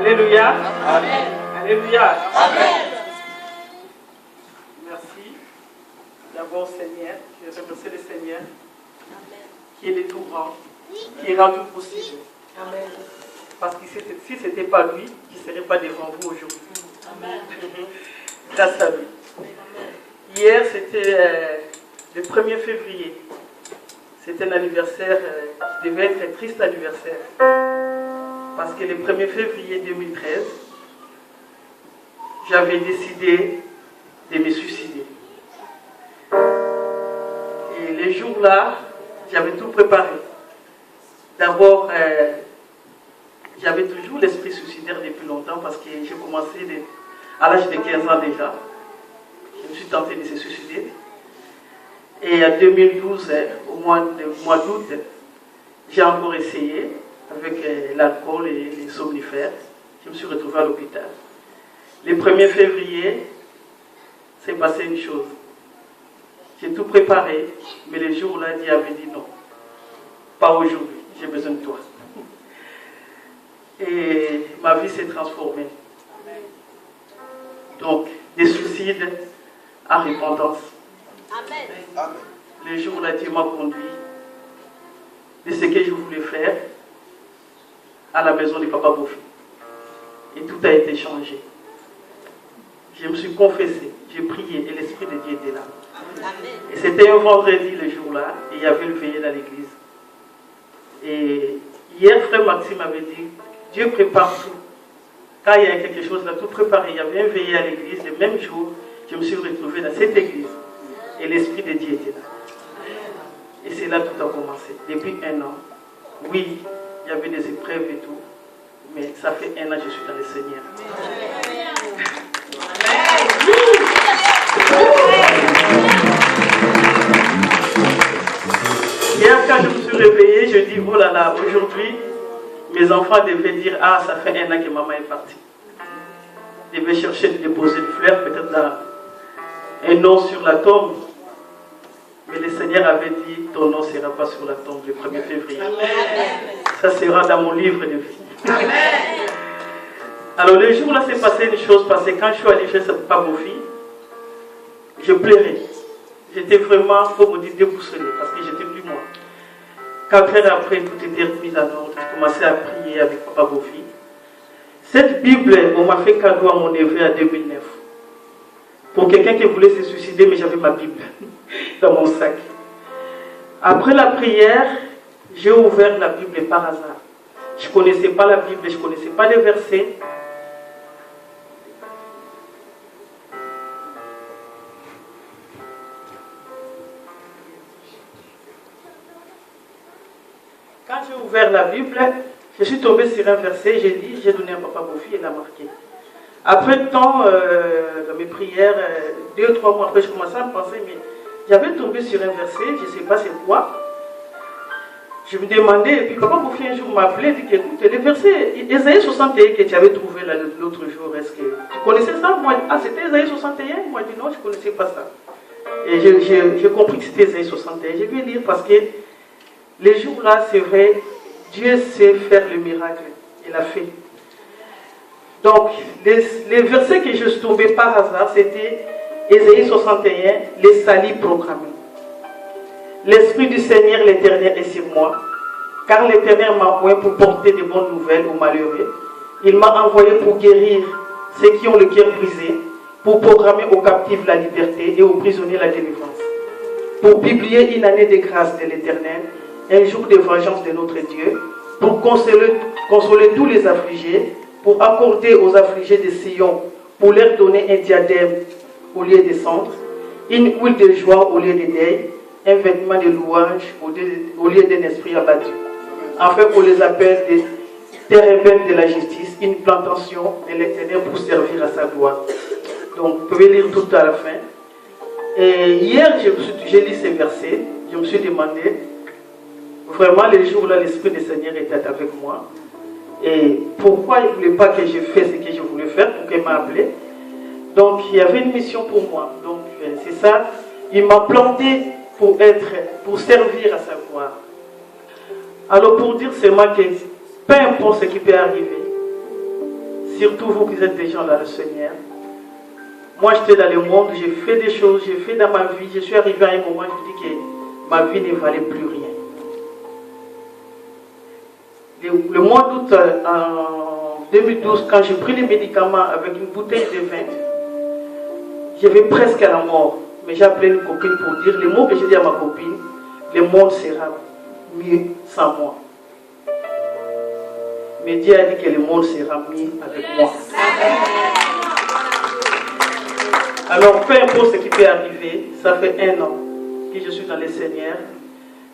Alléluia. Amen. Alléluia. Amen. Merci. D'abord, Seigneur, je remercie le Seigneur qui est le tout grand, qui rend tout possible. Amen. Parce que si ce n'était pas lui, je ne serais pas devant vous aujourd'hui. Amen. Grâce à lui. Hier, c'était le 1er février. C'était un anniversaire qui devait être un triste anniversaire. Parce que le 1er février 2013, j'avais décidé de me suicider. Et les jours-là, j'avais tout préparé. D'abord, j'avais toujours l'esprit suicidaire depuis longtemps parce que j'ai commencé à l'âge de 15 ans déjà. Je me suis tenté de se suicider. Et en 2012, au mois d'août, j'ai encore essayé avec l'alcool et les somnifères. Je me suis retrouvé à l'hôpital. Le 1er février, s'est passé une chose. J'ai tout préparé, mais le jour-là, Dieu avait dit non. Pas aujourd'hui, j'ai besoin de toi. Et ma vie s'est transformée. Donc, des suicides à repentance. Amen. Le jour-là, Dieu m'a conduit de ce que je voulais faire à la maison de Papa Bofi. Et tout a été changé. Je me suis confessé, j'ai prié et l'Esprit de Dieu était là. Et c'était un vendredi le jour-là et il y avait le veillé dans l'église. Et hier, frère Maxime avait dit, Dieu prépare tout. Quand il y a quelque chose là, tout préparé. Il y avait un veillé à l'église, le même jour, je me suis retrouvé dans cette église. Et l'Esprit de Dieu était là. Et c'est là que tout a commencé. Depuis 1 an. Oui, il y avait des épreuves et tout. Mais ça fait 1 an que je suis dans le Seigneur. Hier, quand je me suis réveillé, je dis, oh là là, aujourd'hui, mes enfants devaient dire, ah, ça fait 1 an que maman est partie. Ils devaient chercher de déposer une fleur, peut-être un nom sur la tombe. Mais le Seigneur avait dit, ton nom ne sera pas sur la tombe le 1er février. Ça sera dans mon livre de vie. Alors le jour-là, s'est passé une chose, parce que quand je suis allé chez Papa Bofi, je pleurais. J'étais vraiment, pour me dire, déboussolé, parce que j'étais plus moi. 4 heures après, tout était remis en ordre. J'ai commencé à prier avec Papa Bofi. Cette Bible, on m'a fait cadeau à mon neveu en 2009. Pour quelqu'un qui voulait se suicider, mais j'avais ma Bible dans mon sac. Après la prière, j'ai ouvert la Bible par hasard. Je ne connaissais pas la Bible, je ne connaissais pas les versets. Quand j'ai ouvert la Bible, je suis tombé sur un verset, j'ai donné à Papa Bofi et il a marqué. Après le temps, dans mes prières, 2 ou 3 mois après, je commençais à me penser, mais j'avais tombé sur un verset, je ne sais pas c'est quoi. Je me demandais, et puis Papa Bofi un jour m'a appelé, il dit écoute, le verset Ésaïe 61 que tu avais trouvé l'autre jour, est-ce que tu connaissais ça? Moi, ah, c'était Ésaïe 61? Moi, je dis non, je ne connaissais pas ça. Et j'ai compris que c'était Ésaïe 61. Je vais lire parce que les jours-là, c'est vrai, Dieu sait faire le miracle. Il a fait. Donc, les versets que je suis tombé par hasard, c'était Ésaïe 61, les salis proclamés. L'Esprit du Seigneur, l'Éternel, est sur moi, car l'Éternel m'a envoyé pour porter de bonnes nouvelles aux malheureux. Il m'a envoyé pour guérir ceux qui ont le cœur brisé, pour proclamer aux captifs la liberté et aux prisonniers la délivrance, pour publier une année de grâce de l'Éternel, un jour de vengeance de notre Dieu, pour consoler tous les affligés, pour accorder aux affligés de Sion, pour leur donner un diadème au lieu des cendres, une huile de joie au lieu de deuil, un vêtement de louange au lieu d'un esprit abattu. Enfin, pour les appels des térébènes de la justice, une plantation de l'Éternel pour servir à sa gloire. Donc, vous pouvez lire tout à la fin. Et hier, j'ai lu ces versets, je me suis demandé, vraiment, les jours-là, l'Esprit du Seigneur était avec moi. Et pourquoi il ne voulait pas que je fasse ce que je voulais faire, pourquoi il m'a appelé. Donc, il y avait une mission pour moi. Donc, c'est ça. Il m'a planté pour servir à sa gloire. Alors, pour dire seulement que peu importe ce qui peut arriver, surtout vous qui êtes des gens dans le Seigneur. Moi, j'étais dans le monde, j'ai fait des choses, j'ai fait dans ma vie. Je suis arrivé à un moment, je me dis que ma vie ne valait plus rien. Le mois d'août, en 2012, quand j'ai pris les médicaments avec une bouteille de vin, j'avais presque à la mort. Mais j'ai appelé une copine pour dire les mots que j'ai dit à ma copine, le monde sera mieux sans moi. Mais Dieu a dit que le monde sera mieux avec moi. Alors, peu importe ce qui peut arriver, ça fait 1 an que je suis dans le Seigneur.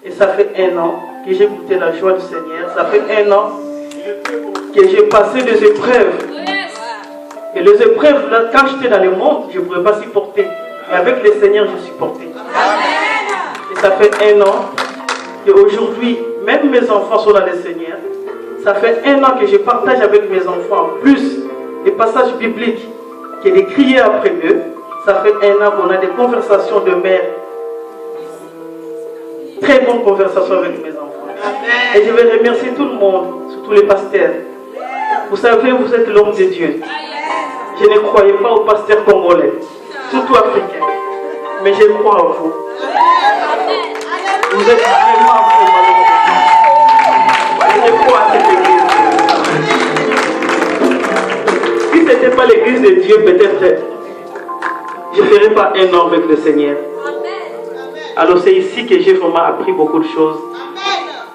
Et ça fait 1 an que j'ai goûté la joie du Seigneur. Ça fait 1 an que j'ai passé des épreuves. Et les épreuves, là, quand j'étais dans le monde, je ne pouvais pas supporter. Mais avec le Seigneur, je supportais. Et ça fait 1 an qu'aujourd'hui, même mes enfants sont dans le Seigneur. Ça fait 1 an que je partage avec mes enfants plus des passages bibliques que de crier après eux. Ça fait 1 an qu'on a des conversations de mère. Très bonnes conversations avec mes enfants. Et je vais remercier tout le monde, surtout les pasteurs. Vous savez, vous êtes l'homme de Dieu. Je ne croyais pas aux pasteurs congolais, surtout africains. Mais je crois en vous. Vous êtes vraiment je crois à cette église. Si ce n'était pas l'église de Dieu, peut-être je ne ferais pas 1 an avec le Seigneur. Alors c'est ici que j'ai vraiment appris beaucoup de choses.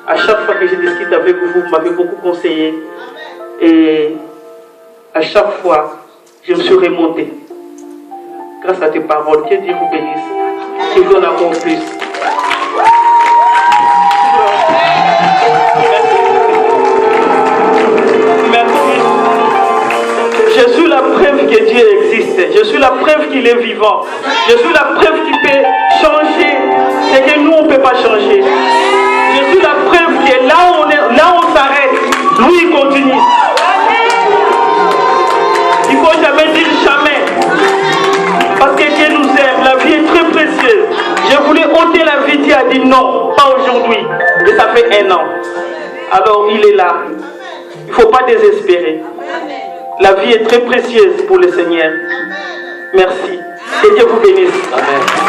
À chaque fois que je discute avec vous, vous m'avez beaucoup conseillé. Et à chaque fois, je me suis remonté. Grâce à tes paroles, que Dieu vous bénisse. Que vous en encore plus. Je suis la preuve que Dieu existe. Je suis la preuve qu'il est vivant. Je suis la preuve qu'il peut changer ce que nous, on ne peut pas changer. Je suis la preuve que là où on s'arrête, lui, il continue. Il ne faut jamais dire jamais. Parce que Dieu nous aime. La vie est très précieuse. Je voulais ôter la vie. Dieu a dit non, pas aujourd'hui. Et ça fait 1 an. Alors, il est là. Il ne faut pas désespérer. La vie est très précieuse pour le Seigneur. Merci. Que Dieu vous bénisse. Amen.